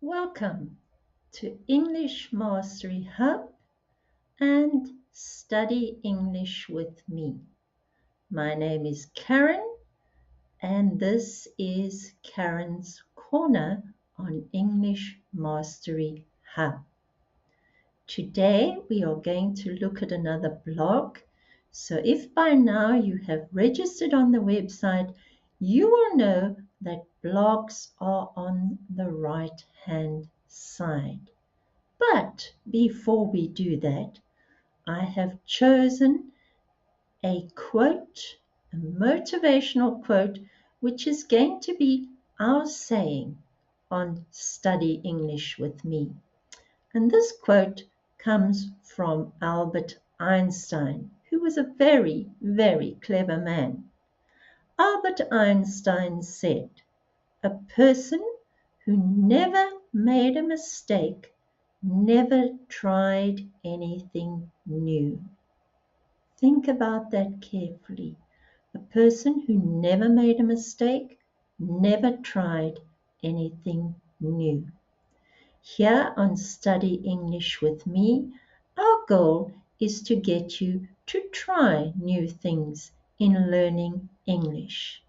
Welcome to English Mastery Hub and Study English with me. My name is Karen and this is Karen's Corner on English Mastery Hub. Today we are going to look at another blog. So if by now you have registered on the website, you will know that blogs are on the right-hand side. But before we do that, I have chosen a quote, a motivational quote, which is going to be our saying on Study English with me. And this quote comes from Albert Einstein, who was a very, very clever man. Albert Einstein said, "A person who never made a mistake never tried anything new." Think about that carefully. A person who never made a mistake never tried anything new. Here on Study English with me, our goal is to get you to try new things in learning English.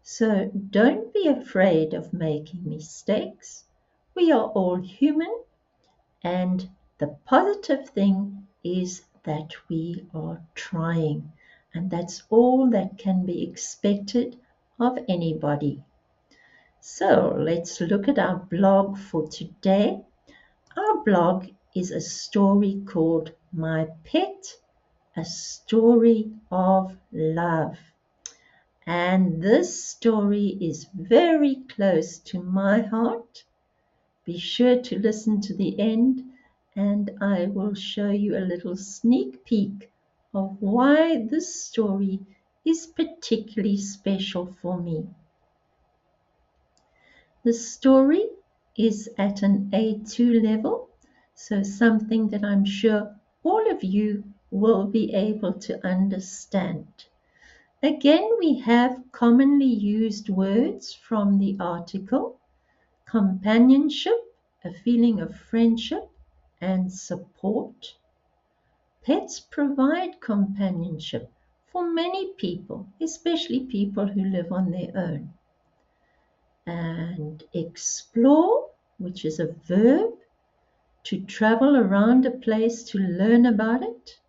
So don't be afraid of making mistakes. We are all human. And the positive thing is that we are trying, and that's all that can be expected of anybody. So let's look at our blog for today. Our blog is a story called My Pet, a Story of Love. And this story is very close to my heart. Be sure to listen to the end and I will show you a little sneak peek of why this story is particularly special for me. The story is at an A2 level, so something that I'm sure all of you will be able to understand. Again, we have commonly used words from the article: companionship, a feeling of friendship and support. Pets provide companionship for many people, especially people who live on their own. And explore, which is a verb, to travel around a place to learn about it.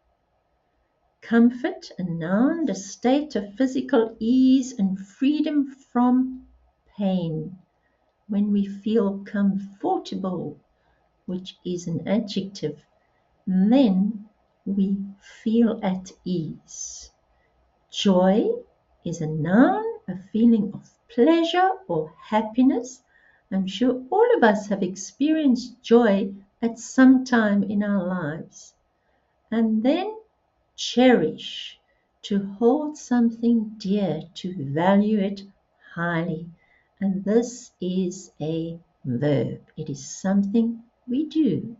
Comfort, a noun, a state of physical ease and freedom from pain. When we feel comfortable, which is an adjective, then we feel at ease. Joy is a noun, a feeling of pleasure or happiness. I'm sure all of us have experienced joy at some time in our lives. And then cherish, to hold something dear, to value it highly. And this is a verb. It is something we do.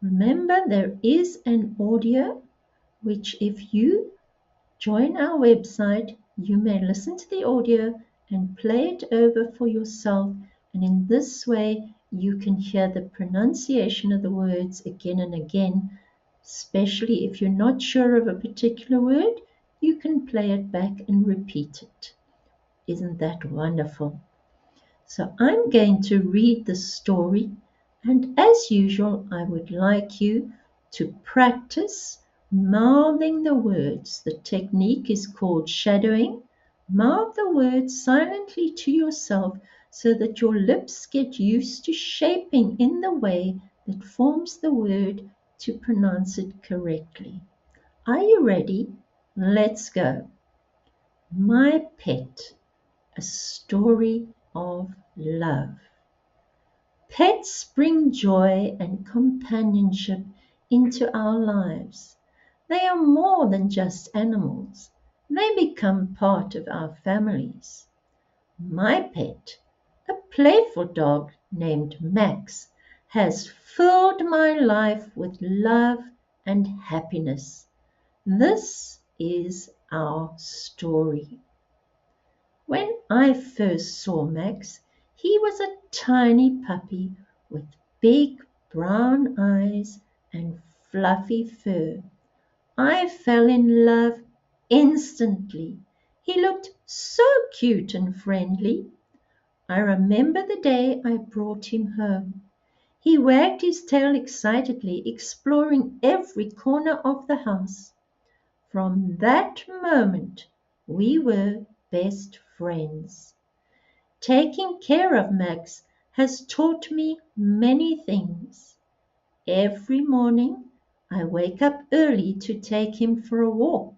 Remember, there is an audio which, if you join our website, you may listen to the audio and play it over for yourself. And in this way, you can hear the pronunciation of the words again and again. Especially if you're not sure of a particular word, you can play it back and repeat it. Isn't that wonderful? So I'm going to read the story, and as usual, I would like you to practice mouthing the words. The technique is called shadowing. Mouth the words silently to yourself so that your lips get used to shaping in the way that forms the word to pronounce it correctly. Are you ready? Let's go. My Pet, a story of love. Pets bring joy and companionship into our lives. They are more than just animals. They become part of our families. My pet, a playful dog named Max, has filled my life with love and happiness. This is our story. When I first saw Max, He was a tiny puppy with big brown eyes and fluffy fur. I fell in love instantly. He looked so cute and friendly. I remember the day I brought him home. He wagged his tail excitedly, exploring every corner of the house. From that moment, we were best friends. Taking care of Max has taught me many things. Every morning, I wake up early to take him for a walk.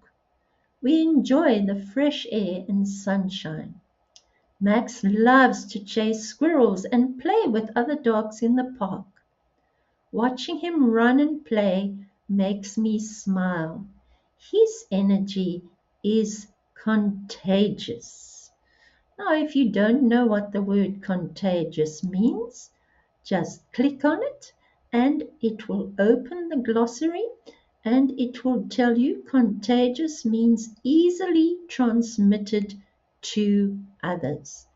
We enjoy the fresh air and sunshine. Max loves to chase squirrels and play with other dogs in the park. Watching him run and play makes me smile. His energy is contagious. Now, if you don't know what the word contagious means, just click on it and it will open the glossary and it will tell you contagious means easily transmitted to others.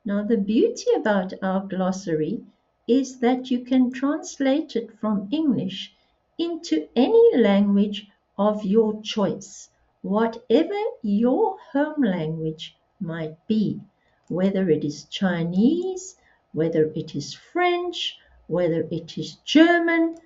Now, the beauty about our glossary is that you can translate it from English into any language of your choice, whatever your home language might be, whether it is Chinese, whether it is French, whether it is German,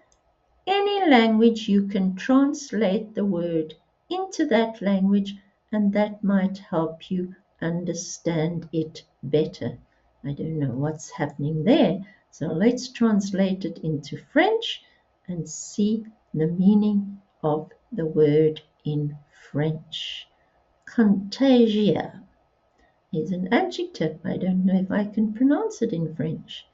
any language you can translate the word into that language and that might help you understand it better. I don't know what's happening there. So let's translate it into French and see the meaning of the word in French. Contagia is an adjective. I don't know if I can pronounce it in French.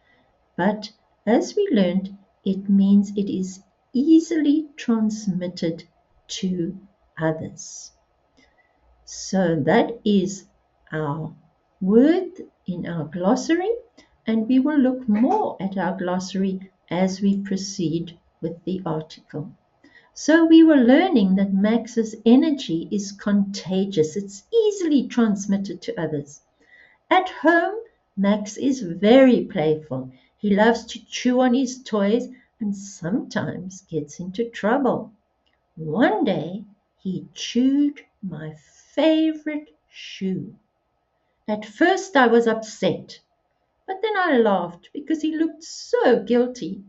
But as we learned, it means it is easily transmitted to others. So that is our word in our glossary, and we will look more at our glossary as we proceed with the article. So we were learning that Max's energy is contagious. It's easily transmitted to others. At home, Max is very playful. He loves to chew on his toys and sometimes gets into trouble. One day, he chewed my favorite shoe. At first, I was upset, but then I laughed because he looked so guilty.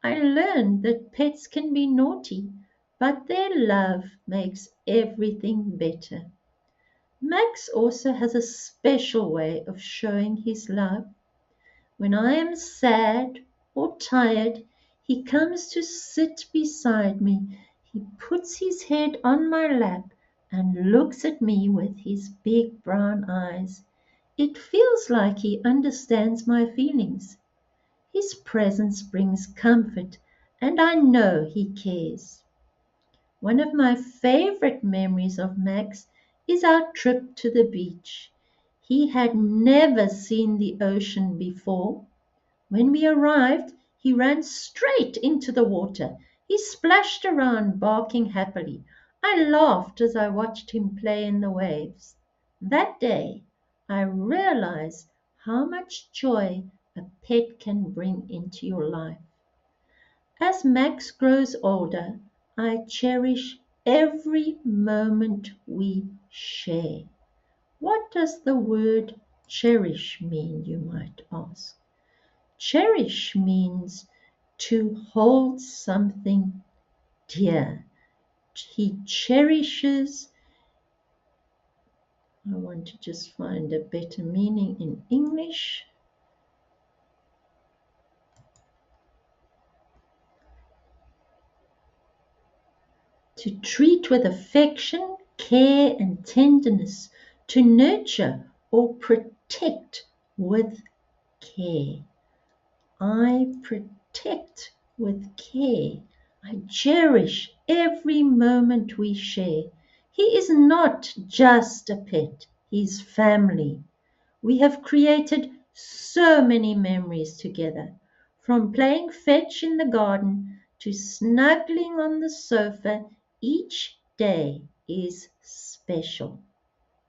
I learned that pets can be naughty, but their love makes everything better. Max also has a special way of showing his love. When I am sad or tired, he comes to sit beside me. He puts his head on my lap and looks at me with his big brown eyes. It feels like he understands my feelings. His presence brings comfort, and I know he cares. One of my favorite memories of Max is our trip to the beach. He had never seen the ocean before. When we arrived, he ran straight into the water. He splashed around, barking happily. I laughed as I watched him play in the waves. That day, I realized how much joy a pet can bring into your life. As Max grows older, I cherish every moment we share. What does the word cherish mean, you might ask? Cherish means to hold something dear. He cherishes. I want to just find a better meaning in English. To treat with affection, care, and tenderness, to nurture or protect with care. I protect with care. I cherish every moment we share. He is not just a pet, he's family. We have created so many memories together, from playing fetch in the garden to snuggling on the sofa. Each day is special.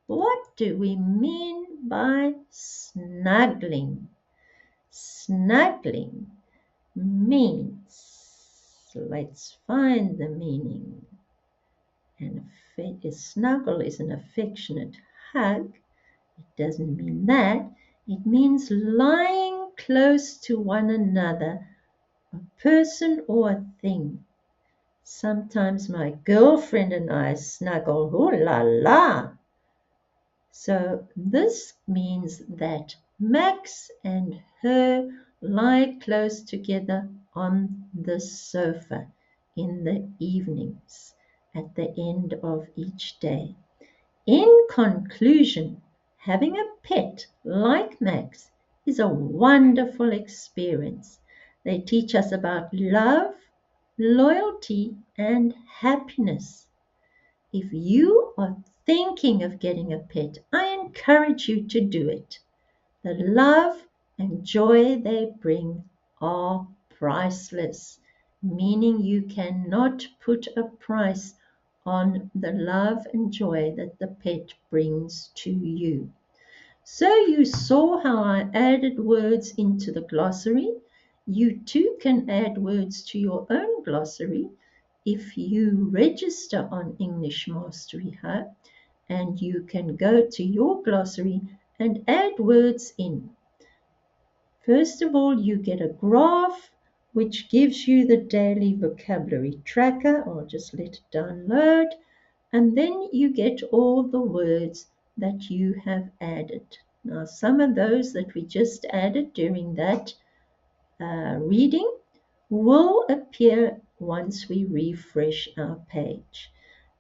What do we mean by snuggling? Snuggling means, let's find the meaning. A snuggle is an affectionate hug. It doesn't mean that. It means lying close to one another, a person or a thing. Sometimes my girlfriend and I snuggle, ooh la la. So this means that Max and her lie close together on the sofa in the evenings at the end of each day. In conclusion, having a pet like Max is a wonderful experience. They teach us about love, loyalty, and happiness. If you are thinking of getting a pet, I encourage you to do it. The love and joy they bring are priceless, meaning you cannot put a price on the love and joy that the pet brings to you. So you saw how I added words into the glossary. You too can add words to your own glossary if you register on English Mastery Hub, and you can go to your glossary and add words in. First of all, you get a graph which gives you the daily vocabulary tracker. I'll just let it download. And then you get all the words that you have added. Now, some of those that we just added during that reading will appear once we refresh our page.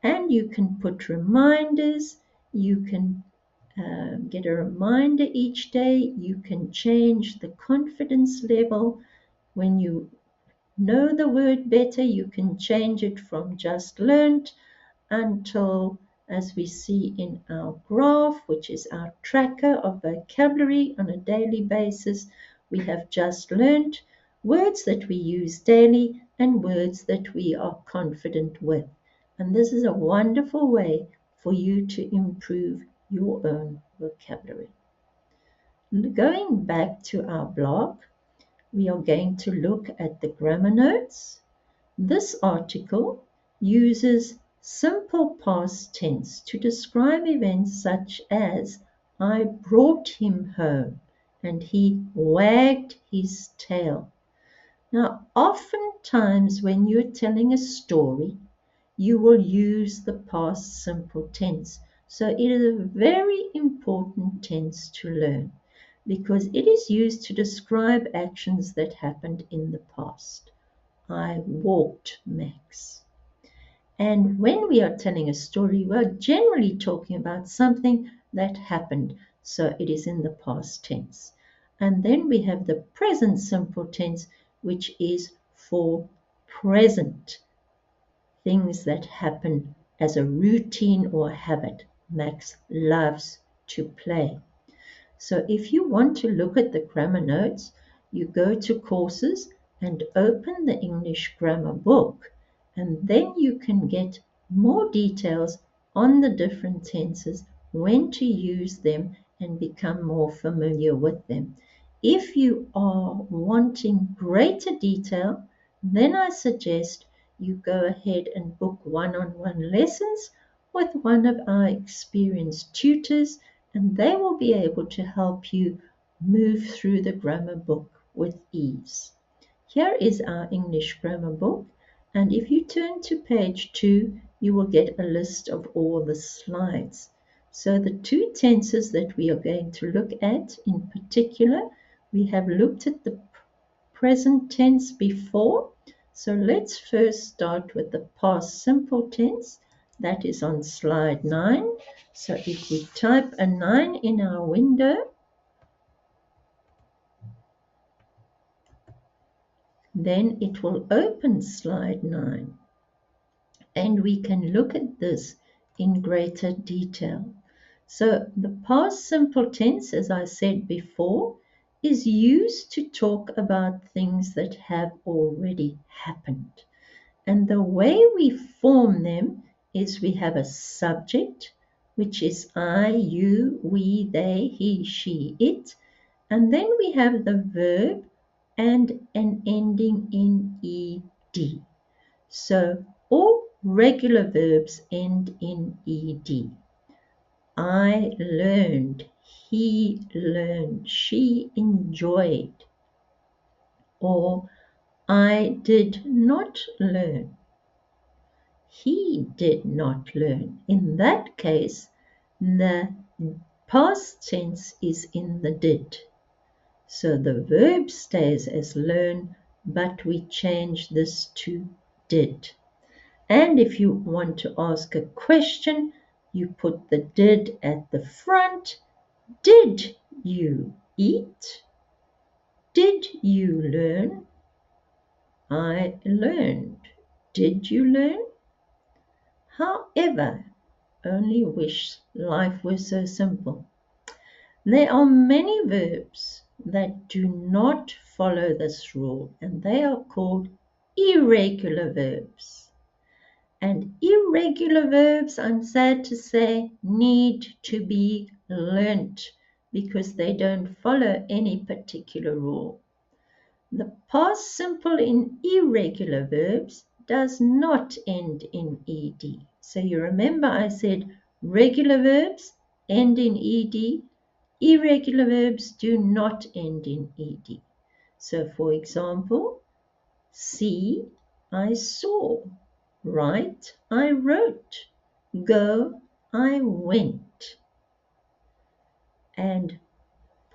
And you can put reminders, you can get a reminder each day, you can change the confidence level. When you know the word better, you can change it from just learned until, as we see in our graph, which is our tracker of vocabulary on a daily basis, we have just learned words that we use daily and words that we are confident with. And this is a wonderful way for you to improve your own vocabulary. Going back to our blog, we are going to look at the grammar notes. This article uses simple past tense to describe events such as I brought him home and he wagged his tail. Now, oftentimes when you're telling a story, you will use the past simple tense. So it is a very important tense to learn because it is used to describe actions that happened in the past. I walked Max. And when we are telling a story, we're generally talking about something that happened. So it is in the past tense. And then we have the present simple tense, which is for present things that happen as a routine or habit. Max loves to play. So if you want to look at the grammar notes, you go to courses and open the English grammar book, and then you can get more details on the different tenses, when to use them, and become more familiar with them. If you are wanting greater detail, then I suggest you go ahead and book one-on-one lessons with one of our experienced tutors, and they will be able to help you move through the grammar book with ease. Here is our English grammar book, and if you turn to page 2, you will get a list of all the slides. So the two tenses that we are going to look at in particular, we have looked at the present tense before. So let's first start with the past simple tense. That is on slide 9. So if we type a 9 in our window, then it will open slide 9. And we can look at this in greater detail. So the past simple tense, as I said before, is used to talk about things that have already happened. And the way we form them is we have a subject, which is I, you, we, they, he, she, it. And then we have the verb and an ending in ed. So all regular verbs end in ed. I learned, he learned, she enjoyed, or I did not learn, he did not learn. In that case, the past tense is in the did. So the verb stays as learn, but we change this to did. And if you want to ask a question, you put the did at the front. Did you eat? Did you learn? I learned. Did you learn? However, only wish life were so simple. There are many verbs that do not follow this rule, and they are called irregular verbs. And irregular verbs, I'm sad to say, need to be learnt because they don't follow any particular rule. The past simple in irregular verbs does not end in ed. So you remember I said regular verbs end in ed, irregular verbs do not end in ed. So for example, see, I saw, write, I wrote, go, I went. And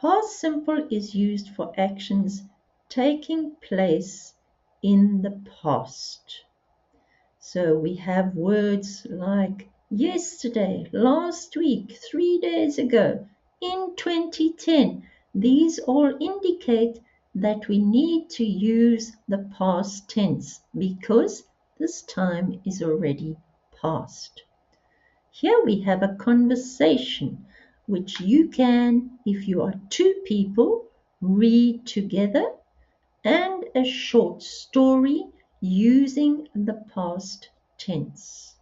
past simple is used for actions taking place in the past. So we have words like yesterday, last week, 3 days ago, in 2010. These all indicate that we need to use the past tense because this time is already past. Here we have a conversation which you can, if you are two people, read together, and a short story using the past tense.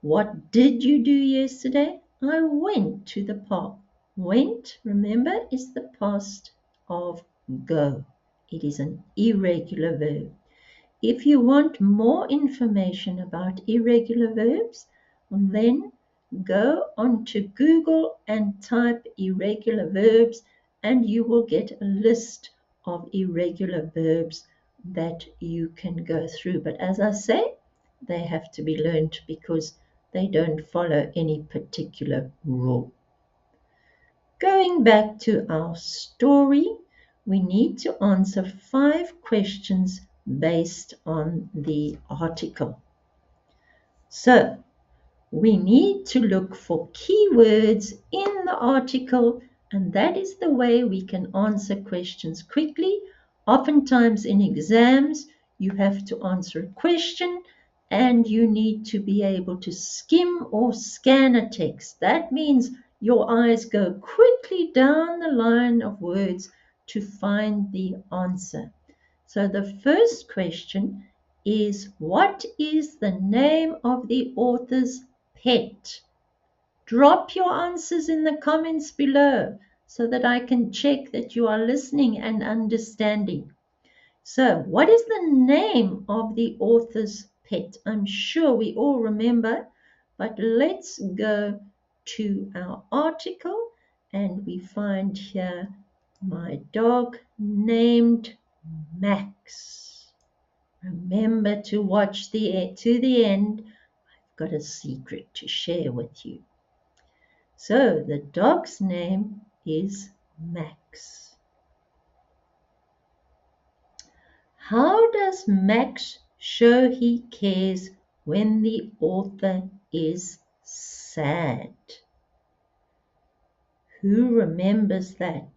What did you do yesterday? I went to the park. Went, remember, is the past of go. It is an irregular verb. If you want more information about irregular verbs, then go onto Google and type irregular verbs and you will get a list of irregular verbs that you can go through. But as I say, they have to be learned because they don't follow any particular rule. Going back to our story, we need to answer 5 questions based on the article. So, we need to look for keywords in the article, and that is the way we can answer questions quickly. Oftentimes in exams, you have to answer a question and you need to be able to skim or scan a text. That means your eyes go quickly down the line of words to find the answer. So the first question is, what is the name of the author's pet? Drop your answers in the comments below so that I can check that you are listening and understanding. So, what is the name of the author's pet? I'm sure we all remember, but let's go to our article and we find here my dog named Max. Remember to watch to the end. I've got a secret to share with you. So the dog's name is Max. How does Max show he cares when the author is sad? Who remembers that?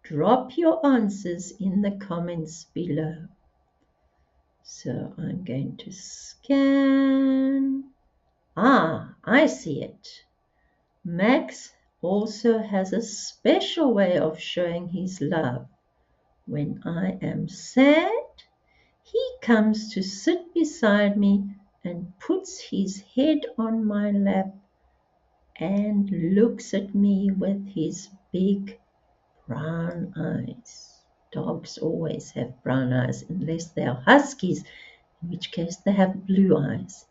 Drop your answers in the comments below. So I'm going to scan. I see it. Max also has a special way of showing his love. When I am sad, he comes to sit beside me and puts his head on my lap and looks at me with his big brown eyes. Dogs always have brown eyes unless they are huskies, in which case they have blue eyes.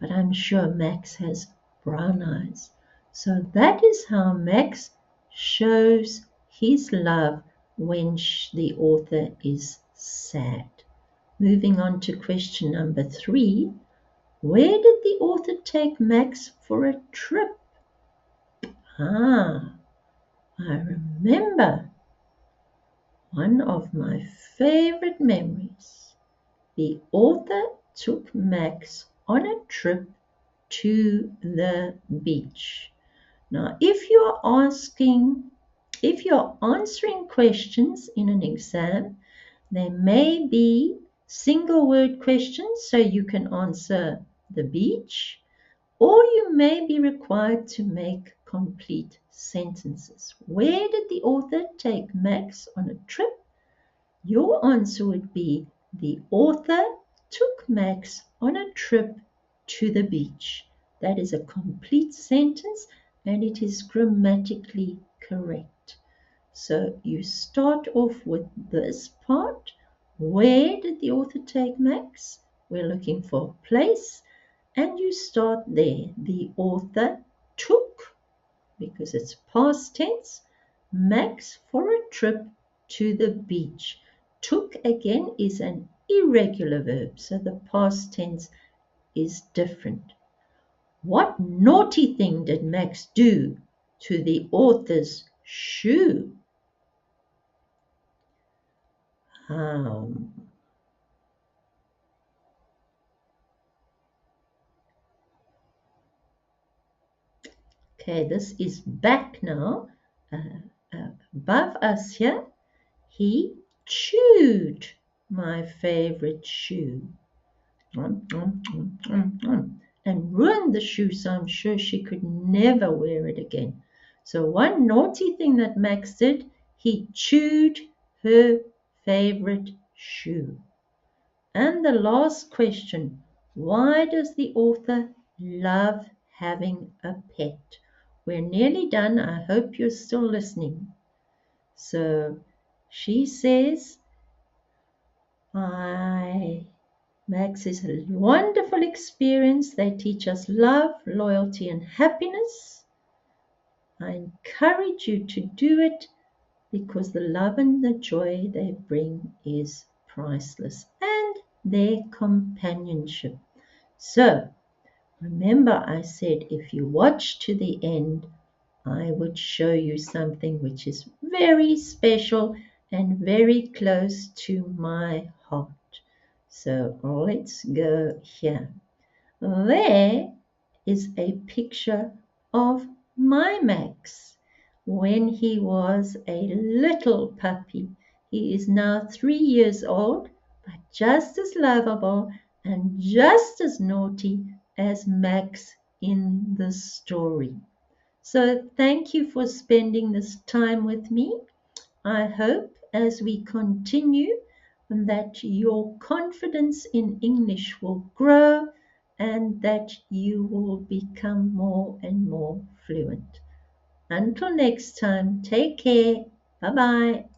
But I'm sure Max has brown eyes. So that is how Max shows his love when the author is sad. Moving on to question number 3. Where did the author take Max for a trip? I remember one of my favorite memories. The author took Max on a trip to the beach. Now, if you're answering questions in an exam, there may be single word questions so you can answer the beach, or you may be required to make complete sentences. Where did the author take Max on a trip? Your answer would be the author took Max on a trip to the beach. That is a complete sentence and it is grammatically correct. So you start off with this part. Where did the author take Max? We're looking for a place and you start there. The author took, because it's past tense, Max for a trip to the beach. Took again is an irregular verb, so the past tense is different. What naughty thing did Max do to the author's shoe? Um, okay, this is back now, above us here. He chewed my favorite shoe. And ruined the shoe, so I'm sure she could never wear it again. So one naughty thing that Max did, he chewed her favorite shoe. And the last question, why does the author love having a pet? We're nearly done. I hope you're still listening. So she says, Max is a wonderful experience. They teach us love, loyalty, and happiness. I encourage you to do it because the love and the joy they bring is priceless, and their companionship. So, remember I said if you watch to the end, I would show you something which is very special and very close to my heart. So let's go here. There is a picture of my Max when he was a little puppy. He is now 3 years old, but just as lovable and just as naughty as Max in the story. So thank you for spending this time with me. I hope as we continue that your confidence in English will grow and that you will become more and more fluent. Until next time, take care. Bye bye.